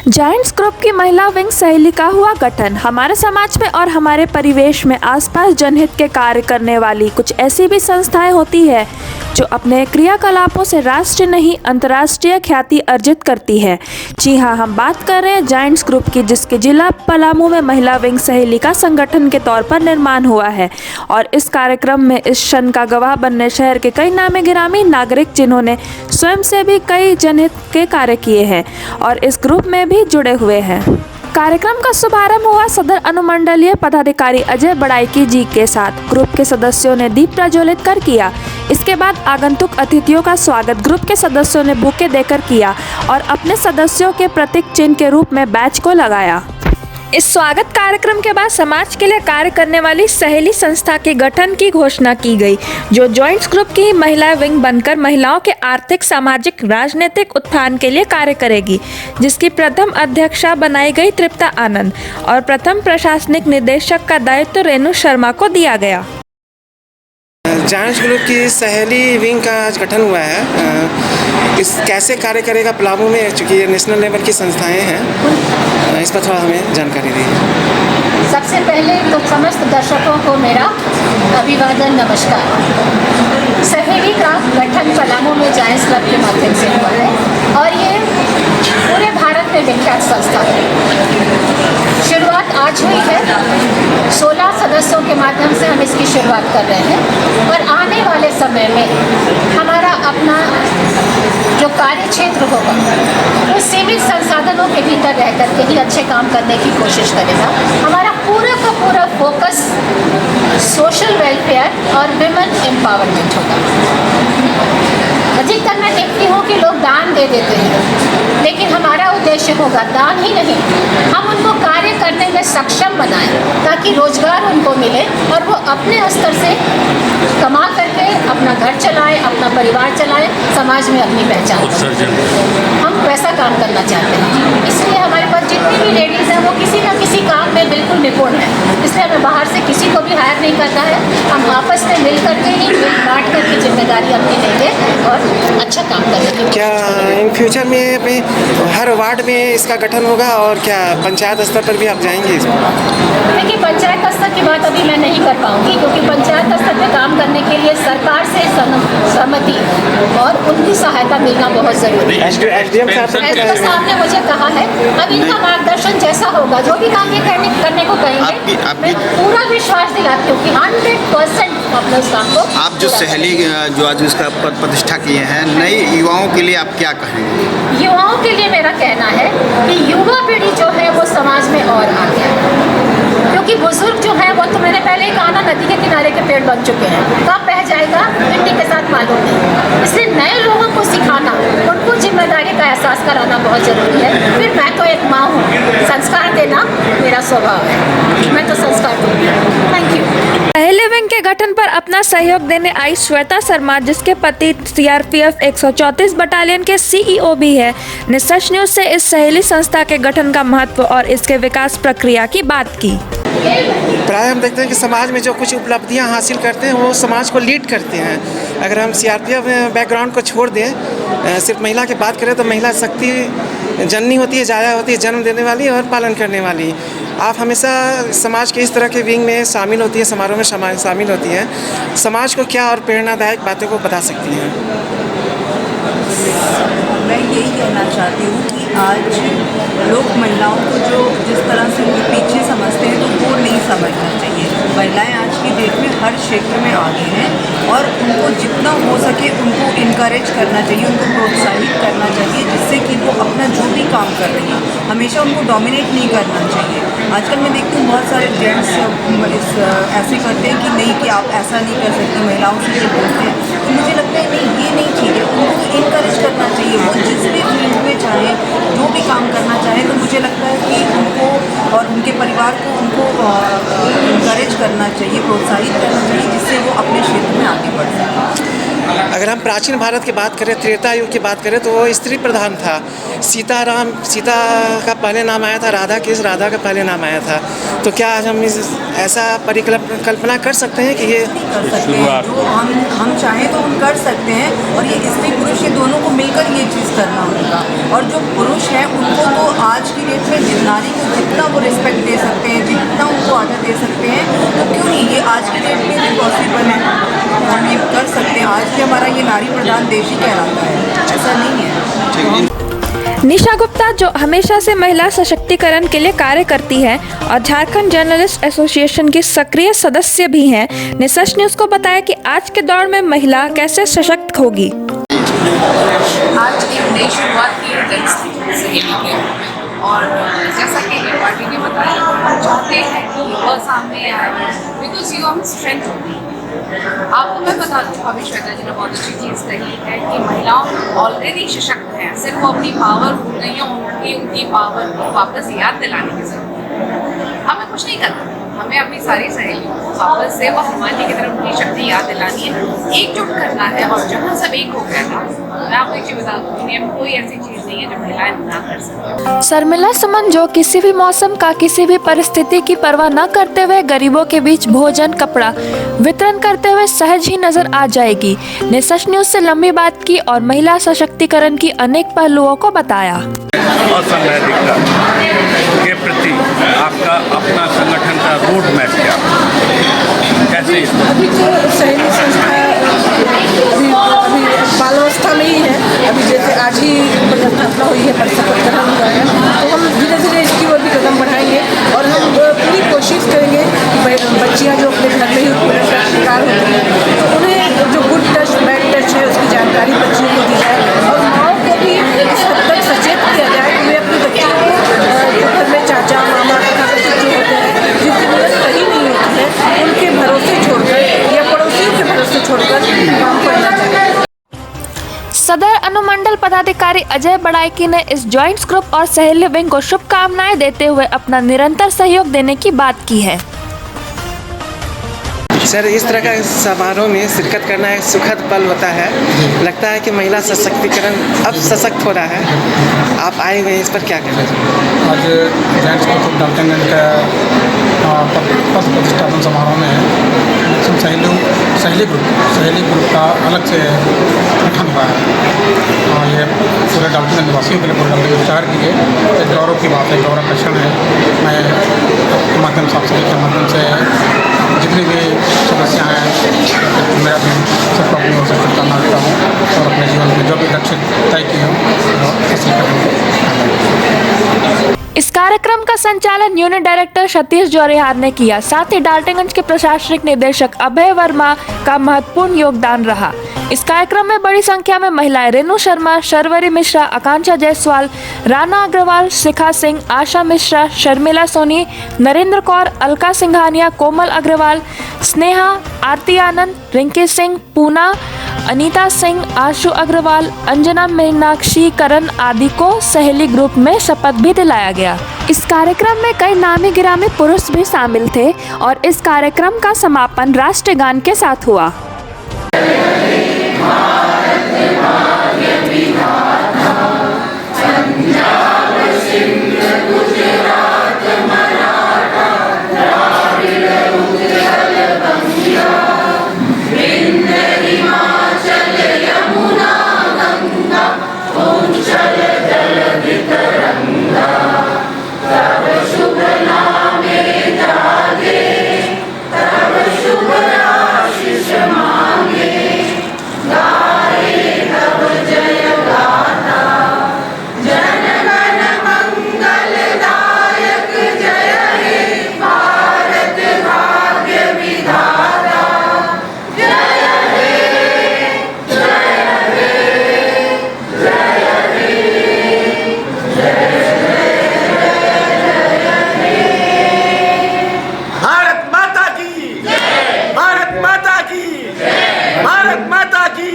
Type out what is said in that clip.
Giants group की महिला wing सहेली का हुआ गठन। हमारे समाज में और हमारे परिवेश में आसपास जनहित के कार्य करने वाली कुछ ऐसी भी संस्थाएं होती है जो अपने क्रियाकलापों से राष्ट्रीय नहीं अंतर्राष्ट्रीय ख्याति अर्जित करती है। जी हाँ, हम बात कर रहे हैं जायंट्स ग्रुप की, जिसके जिला पलामू में महिला विंग सहेली का संगठन के तौर पर निर्माण हुआ है। और इस कार्यक्रम में इस क्षण का गवाह बनने शहर के कई नामी गिरामी नागरिक जिन्होंने स्वयं से भी कई जनहित के कार्य किए हैं और इस ग्रुप में भी जुड़े हुए हैं। कार्यक्रम का शुभारंभ हुआ सदर अनुमंडलीय पदाधिकारी अजय बड़ाइकी जी के साथ। ग्रुप के सदस्यों ने दीप प्रज्वलित कर किया। इसके बाद आगंतुक अतिथियों का स्वागत ग्रुप के सदस्यों ने बुके देकर किया और अपने सदस्यों के प्रतीक चिन्ह के रूप में बैच को लगाया। इस स्वागत कार्यक्रम के बाद समाज के लिए कार्य करने वाली सहेली संस्था के गठन की घोषणा की गई, जो जॉइंट्स ग्रुप की महिला विंग बनकर महिलाओं के आर्थिक, सामाजिक, राजनीतिक उत्थान के लिए कार्य करेगी, जिसकी प्रथम अध्यक्षा बनाई गई तृप्ता आनंद और प्रथम प्रशासनिक निदेशक का दायित्व रेणु शर्मा को दिया गया। जायंट्स ग्रुप की सहेली विंग का आज गठन हुआ है। इस कैसे कार्य करेगा पलामू में, चूँकि ये नेशनल लेवल की संस्थाएं हैं, इस पर थोड़ा हमें जानकारी दी। सबसे पहले तो समस्त दर्शकों को मेरा अभिवादन, नमस्कार। सहेली का गठन पलामू में जायंट्स क्लब के माध्यम से हुआ है और ये पूरे भारत में विख्यात संस्था है। शुरुआत आज हुई है, 16 सदस्यों के माध्यम से हम इसकी शुरुआत कर रहे हैं और आने वाले समय में हमारा अपना जो कार्य क्षेत्र होगा वो सीमित संसाधनों के भीतर रह करके ही अच्छे काम करने की कोशिश करेगा। हमारा पूरा का पूरा फोकस सोशल वेलफेयर और विमेन एम्पावरमेंट होगा। अधिकतर मैं देखती हूँ कि लोग दान दे देते हैं, लेकिन हमारा उद्देश्य होगा दान ही नहीं, हम उनको कार्य करने में सक्षम बनाएं ताकि रोजगार उनको मिले और वो अपने स्तर से कमा करके अपना घर चलाएं, अपना परिवार चलाएं, समाज में अपनी पहचान करें। हम वैसा काम करना चाहते हैं, इसलिए हमारे पास जितनी भी लेडीज़ हैं वो किसी न किसी काम में बिल्कुल निपुण है। इसलिए हमें बाहर से किसी को भी हायर नहीं करना है, हम आपस में मिल करके ही मिल बांट करके जिम्मेदारी अपनी लेंगे और अच्छा काम करेंगे। क्या इन फ्यूचर में अपने हर वार्ड में इसका गठन होगा और क्या पंचायत स्तर पर भी आप जाएंगे इसमें? देखिए, पंचायत स्तर की बात अभी मैं नहीं कर पाऊंगी, क्योंकि पंचायत स्तर पे काम करने के लिए सरकार से सहमति और उनकी सहायता मिलना बहुत जरूरी है। SDM साहब ने मुझे कहा है, अब इनका मार्गदर्शन जैसा होगा, जो भी काम ये करने को कहेंगे, मैं पूरा विश्वास दिलाती हूँ कि 100% अपने उस काम को। आप जो सहेली जो आज इसका प्रतिष्ठा किए हैं, नए युवाओं के लिए आप क्या कहेंगे? युवाओं के लिए मेरा कहना है कि युवा पीढ़ी जो है वो समाज में और आगे है, क्योंकि बुजुर्ग जो है वो तो मैंने पहले ही कहा ना, नदी के किनारे के पेड़ बन चुके हैं, कब बह जाएगा मिट्टी के साथ मालूम नहीं। इसलिए नए लोगों को सिखाना, उनको जिम्मेदारी का एहसास कराना बहुत ज़रूरी है। फिर मैं तो एक माँ हूँ, संस्कार देना मेरा स्वभाव है, मैं तो संस्कार दूँगी। Thank you. पहले विंग के गठन पर अपना सहयोग देने आई श्वेता शर्मा, जिसके पति CRPF 134 बटालियन के CEO भी है, ने सच न्यूज से इस सहेली संस्था के गठन का महत्व और इसके विकास प्रक्रिया की बात की। प्राय हम देखते हैं कि समाज में जो कुछ उपलब्धियां हासिल करते हैं वो समाज को लीड करते हैं। अगर हम CRPF बैकग्राउंड को छोड़ दें, सिर्फ महिला की बात करें तो महिला शक्ति जननी होती है, जाया होती है, जन्म देने वाली और पालन करने वाली। आप हमेशा समाज के इस तरह के विंग में शामिल होती है, समारोह में शामिल होती हैं, समाज को क्या और प्रेरणादायक बातों को बता सकती हैं? मैं यही कहना चाहती हूँ कि आज लोग महिलाओं को जो जिस तरह से उनके पीछे समझते हैं, तो वो नहीं समझना चाहिए। महिलाएं आज की डेट में हर क्षेत्र में आगे हैं और उनको जितना हो सके उनको इनकरेज करना चाहिए, उनको प्रोत्साहित करना चाहिए, जिससे कि वो अपना जो भी काम कर रही हैं हमेशा उनको डोमिनेट नहीं करना चाहिए। आजकल मैं देखती हूँ बहुत सारे जेंट्स ऐसे करते हैं कि नहीं, कि आप ऐसा नहीं कर सकती, महिलाओं से ये बोलते हैं। तो मुझे लगता है नहीं, ये नहीं ठीक है, उनको इनकरेज करना चाहिए। वो जिस भी फील्ड में चाहे, जो भी काम करना चाहे, तो मुझे लगता है कि उनको और उनके परिवार को उनको इनकरेज करना चाहिए, प्रोत्साहित करना चाहिए, जिससे वो अपने क्षेत्र में आगे बढ़ सकें। अगर हम प्राचीन भारत की बात करें, त्रेता युग की बात करें, तो वो स्त्री प्रधान था। सीता का पहले नाम आया था, राधा का पहले नाम आया था। तो क्या आज हम ऐसा परिकल्पना कर सकते हैं कि ये कर सकते हैं, जो हम चाहें तो हम कर सकते हैं, और ये स्त्री पुरुष ये दोनों को मिलकर ये चीज़ करना होगा। और जो पुरुष हैं उनको तो आज की डेट में नारी को जितना वो रिस्पेक्ट दे सकते हैं, जितना उनको आदर दे सकते हैं, तो क्यों नहीं ये आज की डेट में भी पॉसिबल है, हम ये कर सकते हैं। आज भी हमारा ये नारी प्रधान देश ही कहलाता है, ऐसा नहीं है। निशा गुप्ता, जो हमेशा से महिला सशक्तिकरण के लिए कार्य करती है और झारखंड जर्नलिस्ट एसोसिएशन की सक्रिय सदस्य भी हैं, ने सच न्यूज़ को बताया कि आज के दौर में महिला कैसे सशक्त होगी। आज एक नई शुरुआत की है सहेली के रूप में, और जैसा कि पार्टी ने बताया, हम चाहते हैं कि वह सामने आए बिकॉज यू हम स्ट्रेंथ होती है। आपको मैं बता दूँ, अभी श्वेता जी ने बहुत अच्छी चीज़ कही है कि महिलाओं ऑलरेडी सशक्त हैं, सिर्फ वो अपनी पावर भूल गई हैं, उनकी पावर को वापस याद दिलाने की ज़रूरत है। हमें कुछ नहीं करना, हमें अपनी सारी सहेलियों को वापस से वह हमारी की तरफ उनकी शक्ति याद दिलानी है, एकजुट करना है। और जहाँ सब एक हो गया था, मैं आपको एक चीज़ बता दूँ, दुनिया में कोई ऐसी चीज़ नहीं है जो महिलाएं ना कर सकें। शर्मिला सुमन, जो किसी भी मौसम का, किसी भी परिस्थिति की परवाह न करते हुए गरीबों के बीच भोजन, कपड़ा वितरण करते हुए सहज ही नजर आ जाएगी, ने सच न्यूज़ से लंबी बात की और महिला सशक्तिकरण की अनेक पहलुओं को बताया। असंगठित के प्रति आपका अपना संगठन का रोड मैप क्या, कैसे? अभी तो सहेली संस्था अभी बालावस्था में ही है। अभी जैसे आज ही स्थापना हुई है, परिषद गठन हुआ है, तो हम धीरे धीरे इसकी ओर भी कदम बढ़ाएंगे और हम पूरी कोशिश करेंगे कि बच्चियाँ जो अपने घर में ही उत्पीड़न का शिकार होती हैं, तो उन्हें जो गुड टच बैड टच है उसकी जानकारी बच्चियों को दी जाए और माओ को भी इस हद तक सचेत किया जाए कि वे अपनी बच्चियों को जो घर में चाचा मामा तथा जो होते हैं जिनकी मदद सही नहीं होती है, उनके भरोसे छोड़कर या पड़ोसियों के भरोसे छोड़कर काम करना चाहिए। सदर अनुमंडल पदाधिकारी अजय बड़ाइकी ने इस जॉइंट्स ग्रुप और सहेली विंग को शुभकामनाएं देते हुए अपना निरंतर सहयोग देने की बात की है। सर, इस तरह का समारोह में शिरकत करना एक सुखद पल होता है। लगता है कि महिला सशक्तिकरण अब सशक्त हो रहा है। आप आए हुए हैं, इस पर क्या कहना चाहिए? आज जैंट्स ग्रुप डाल्टनगंज का पद प्रतिष्ठापन समारोह में सहेली ग्रुप का अलग से गठन हुआ है और ये पूरे डाल्टनगंज वासियों के लिए, पूरे डाल्टनगंज शहर के लिए एक गौरव की बात है, गौरव का क्षण है। मैं आपके माध्यम से, आप सभी के माध्यम से जितनी भी समस्या हैं, मेरा भी सबको अपनी ओर से शुभकामना देता हूँ और अपने जीवन में जो भी लक्ष्य तय किए हों हासिल करेंगे। इस कार्यक्रम का संचालन यूनिट डायरेक्टर सतीश जौरिहार ने किया। साथ ही डाल्टनगंज के प्रशासनिक निदेशक अभय वर्मा का महत्वपूर्ण योगदान रहा। इस कार्यक्रम में बड़ी संख्या में महिलाएं रेणु शर्मा, शर्वरी मिश्रा, आकांक्षा जायसवाल, राना अग्रवाल, शिखा सिंह, आशा मिश्रा, शर्मिला सोनी, नरेंद्र कौर, अलका सिंघानिया, कोमल अग्रवाल, स्नेहा, आरती आनंद, रिंकी सिंह, पूना, अनीता सिंह, आशु अग्रवाल, अंजना मीनाक्षी करण आदि को सहेली ग्रुप में शपथ भी दिलाया गया। इस कार्यक्रम में कई नामी गिरामी पुरुष भी शामिल थे और इस कार्यक्रम का समापन राष्ट्रगान के साथ हुआ। भारत माता की